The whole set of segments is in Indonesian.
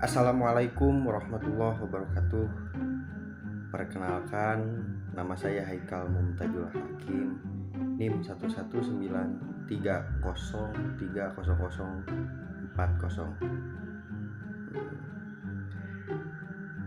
Assalamualaikum warahmatullahi wabarakatuh. Perkenalkan, nama saya Haikal Mumtajul Hakim, NIM 119303040.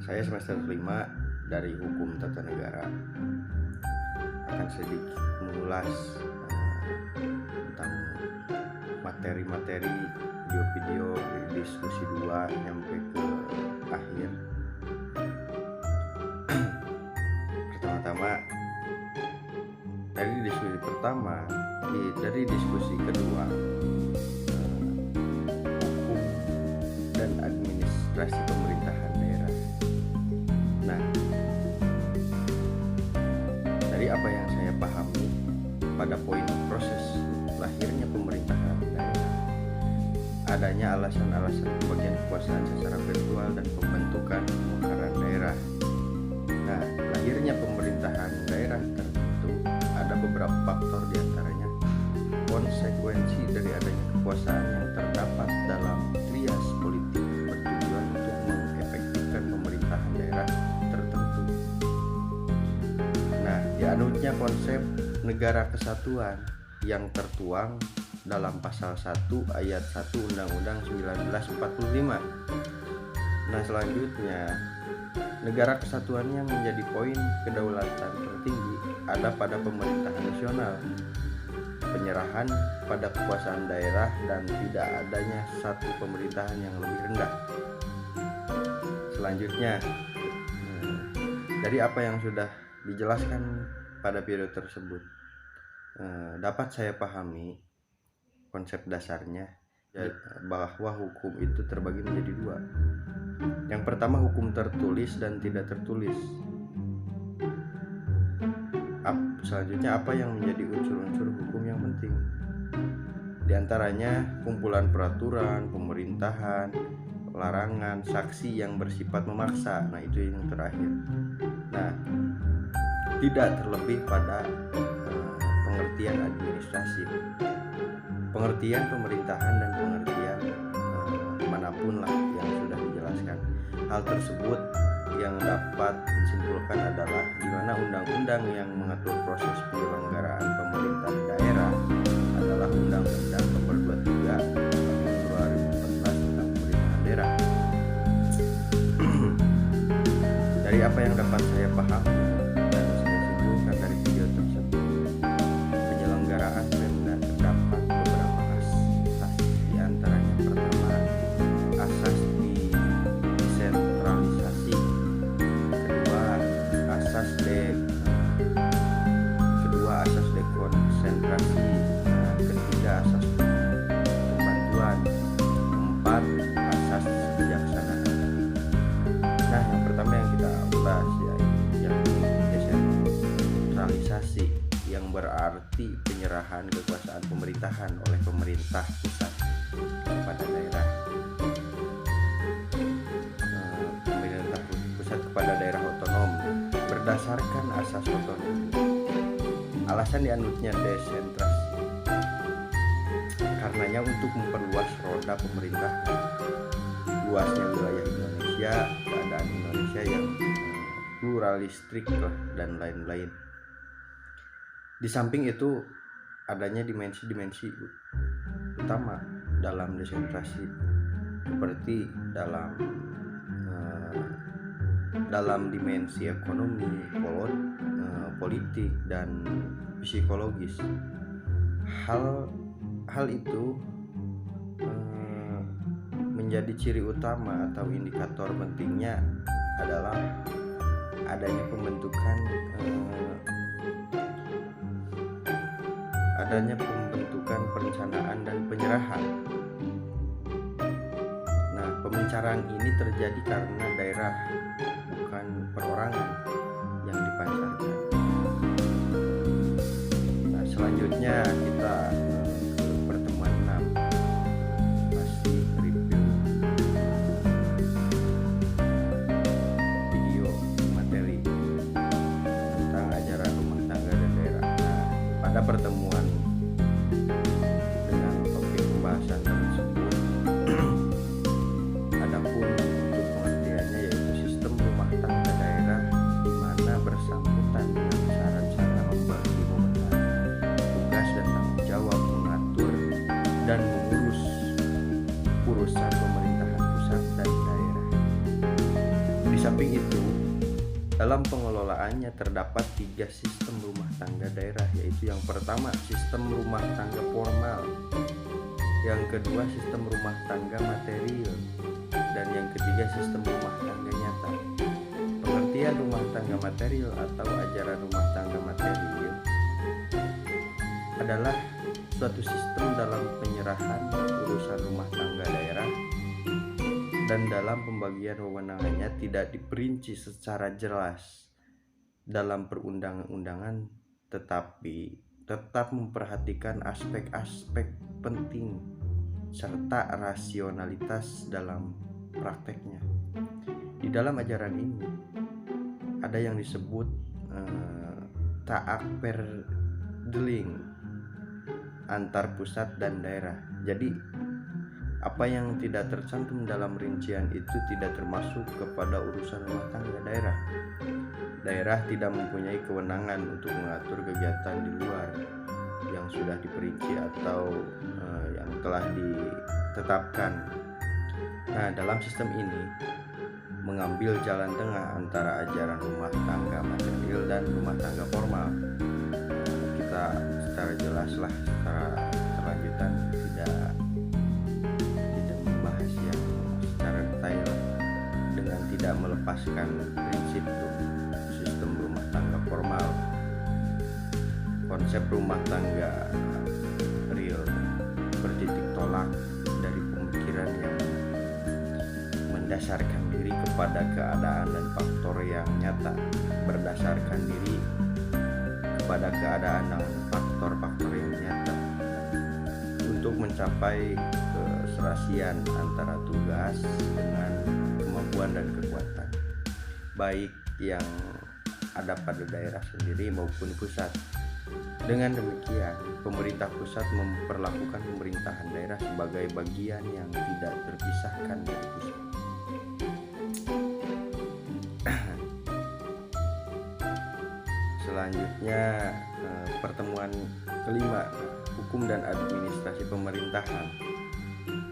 Saya semester 5 dari Hukum Tata Negara. Akan sedikit mengulas tentang materi-materi video-video di diskusi 2 sampai ke akhir. Pertama-tama dari diskusi kedua, hukum dan administrasi pemerintahan daerah. Nah, dari apa yang saya pahami pada poin proses lahirnya pemerintahan daerah, adanya alasan-alasan pembagian kekuasaan secara virtual dan pembentukan pemekaran daerah. Nah, lahirnya pemerintahan daerah tertentu ada beberapa faktor, diantaranya konsekuensi dari adanya kekuasaan yang terdapat dalam trias politik bertujuan untuk mengefektifkan pemerintahan daerah tertentu. Nah, dianutnya konsep negara kesatuan yang tertuang dalam pasal 1 ayat 1 Undang-Undang 1945. Nah, selanjutnya negara kesatuannya menjadi poin kedaulatan tertinggi ada pada pemerintahan nasional, penyerahan pada kekuasaan daerah, dan tidak adanya satu pemerintahan yang lebih rendah. Selanjutnya, dari apa yang sudah dijelaskan pada periode tersebut, dapat saya pahami konsep dasarnya bahwa hukum itu terbagi menjadi dua. Yang pertama, hukum tertulis dan tidak tertulis. Selanjutnya, apa yang menjadi unsur-unsur hukum yang penting? Di antaranya kumpulan peraturan, pemerintahan, larangan, saksi yang bersifat memaksa. Nah, itu yang terakhir. Nah, tidak terlebih pada pengertian administrasi, pengertian pemerintahan, dan pengertian manapun lah yang sudah dijelaskan. Hal tersebut yang dapat disimpulkan adalah di mana undang-undang yang mengatur proses penyelenggaraan pemerintahan daerah adalah Undang-Undang Nomor 23 Tahun 2014 tentang pemerintahan daerah. Dari apa yang dapat saya pahami dan saya simpulkan dari video tersebut, penyelenggaraan Pemda terdapat beberapa asas, di antaranya pertama, asas desentralisasi, kedua asas dekonsentrasi, ketiga asas pembantuan, keempat asas kebijaksanaan. Nah, yang pertama yang kita ulas yang desentralisasi, yang berarti penyerahan kekuasaan pemerintahan oleh pemerintah pusat kepada daerah. Pemerintah pusat kepada daerah otonom berdasarkan asas otonomi. Alasan dianutnya desentralisasi karenanya untuk memperluas roda pemerintahan, luasnya wilayah Indonesia, keadaan Indonesia yang pluralistik dan lain-lain. Di samping itu, adanya dimensi-dimensi utama dalam desentralisasi, seperti dalam dimensi ekonomi, politik, dan psikologis. Hal itu menjadi ciri utama atau indikator pentingnya adalah adanya pembentukan perencanaan dan penyerahan. Nah, pemencaraan ini terjadi karena daerah, bukan perorangan yang dipancarkan. Nah, selanjutnya kita ke pertemuan 6, masih review video materi tentang ajaran rumah tangga dan daerah. Nah, pada pertemuan dengan topik pembahasan tersebut, adapun samping itu, dalam pengelolaannya terdapat 3 sistem rumah tangga daerah, yaitu yang pertama sistem rumah tangga formal, yang kedua sistem rumah tangga material, dan yang ketiga sistem rumah tangga nyata. Pengertian rumah tangga material atau ajaran rumah tangga material adalah suatu sistem dalam penyerahan urusan rumah tangga daerah dan dalam pembagian wewenangnya tidak diperinci secara jelas dalam perundang-undangan, tetapi tetap memperhatikan aspek-aspek penting serta rasionalitas dalam prakteknya. Di dalam ajaran ini ada yang disebut taak perdeling antar pusat dan daerah. Jadi apa yang tidak tercantum dalam rincian itu tidak termasuk kepada urusan rumah tangga daerah. Daerah tidak mempunyai kewenangan untuk mengatur kegiatan di luar yang sudah diperinci atau yang telah ditetapkan. Nah, dalam sistem ini mengambil jalan tengah antara ajaran rumah tangga material dan rumah tangga formal. Kita secara jelas lah, secara terlanjutan tidak membahas yang secara detail dengan tidak melepaskan prinsip sistem rumah tangga formal. Konsep rumah tangga real bertitik tolak dari pemikiran yang mendasarkan diri kepada keadaan dan faktor yang nyata, berdasarkan diri kepada keadaan dan faktor-faktor yang nyata untuk mencapai keserasian antara tugas dengan kemampuan dan kekuatan, baik yang ada pada daerah sendiri maupun pusat. Dengan demikian, pemerintah pusat memperlakukan pemerintahan daerah sebagai bagian yang tidak terpisahkan dari pusat. Selanjutnya, pertemuan kelima, hukum dan administrasi pemerintahan.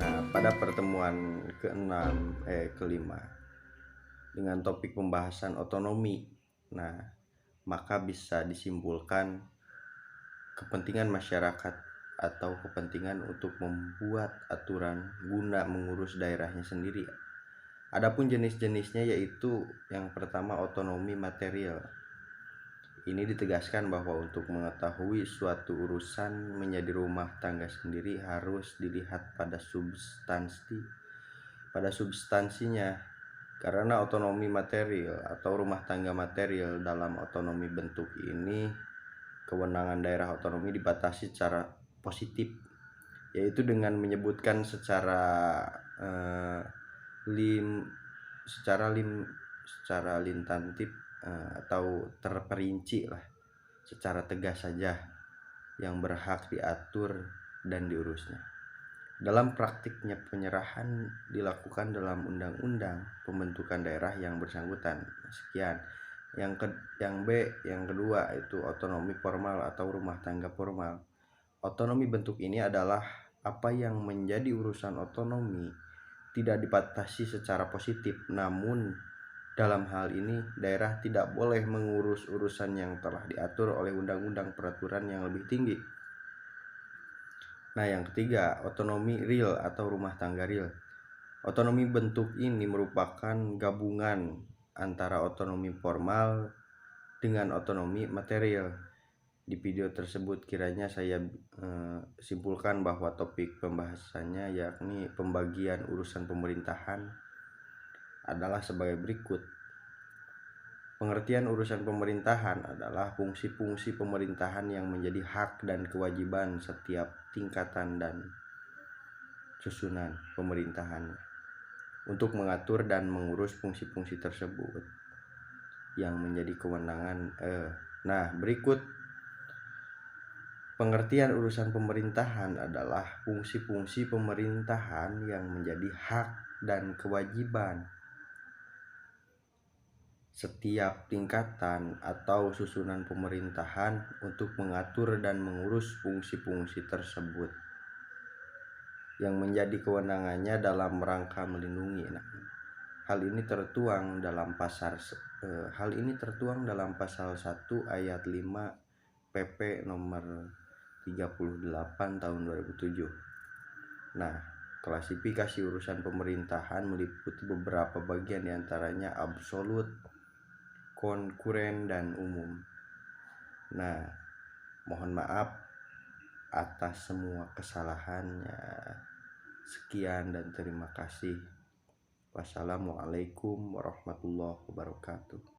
Nah, pada pertemuan kelima dengan topik pembahasan otonomi, nah maka bisa disimpulkan kepentingan masyarakat atau kepentingan untuk membuat aturan guna mengurus daerahnya sendiri. Adapun jenis-jenisnya yaitu yang pertama otonomi material. Ini ditegaskan bahwa untuk mengetahui suatu urusan menjadi rumah tangga sendiri harus dilihat pada substansinya. Karena otonomi material atau rumah tangga material, dalam otonomi bentuk ini kewenangan daerah otonomi dibatasi secara positif, yaitu dengan menyebutkan secara lintantif atau terperinci lah, secara tegas saja yang berhak diatur dan diurusnya. Dalam praktiknya penyerahan dilakukan dalam undang-undang pembentukan daerah yang bersangkutan. Sekian. Yang kedua itu otonomi formal atau rumah tangga formal. Otonomi bentuk ini adalah apa yang menjadi urusan otonomi tidak dibatasi secara positif, namun dalam hal ini daerah tidak boleh mengurus urusan yang telah diatur oleh undang-undang peraturan yang lebih tinggi. Nah, yang ketiga, otonomi real atau rumah tangga real. Otonomi bentuk ini merupakan gabungan antara otonomi formal dengan otonomi material. Di video tersebut kiranya saya simpulkan bahwa topik pembahasannya yakni pembagian urusan pemerintahan adalah sebagai berikut. Pengertian urusan pemerintahan adalah fungsi-fungsi pemerintahan yang menjadi hak dan kewajiban setiap tingkatan dan susunan pemerintahan untuk mengatur dan mengurus fungsi-fungsi tersebut yang menjadi kewenangan. Nah, berikut pengertian urusan pemerintahan adalah fungsi-fungsi pemerintahan yang menjadi hak dan kewajiban setiap tingkatan atau susunan pemerintahan untuk mengatur dan mengurus fungsi-fungsi tersebut yang menjadi kewenangannya dalam rangka melindungi Hal ini tertuang dalam pasal 1 ayat 5 PP nomor 38 tahun 2007. Nah, klasifikasi urusan pemerintahan meliputi beberapa bagian, diantaranya absolut, konkuren, dan umum. Nah, mohon maaf atas semua kesalahannya. Sekian dan terima kasih. Wassalamualaikum warahmatullahi wabarakatuh.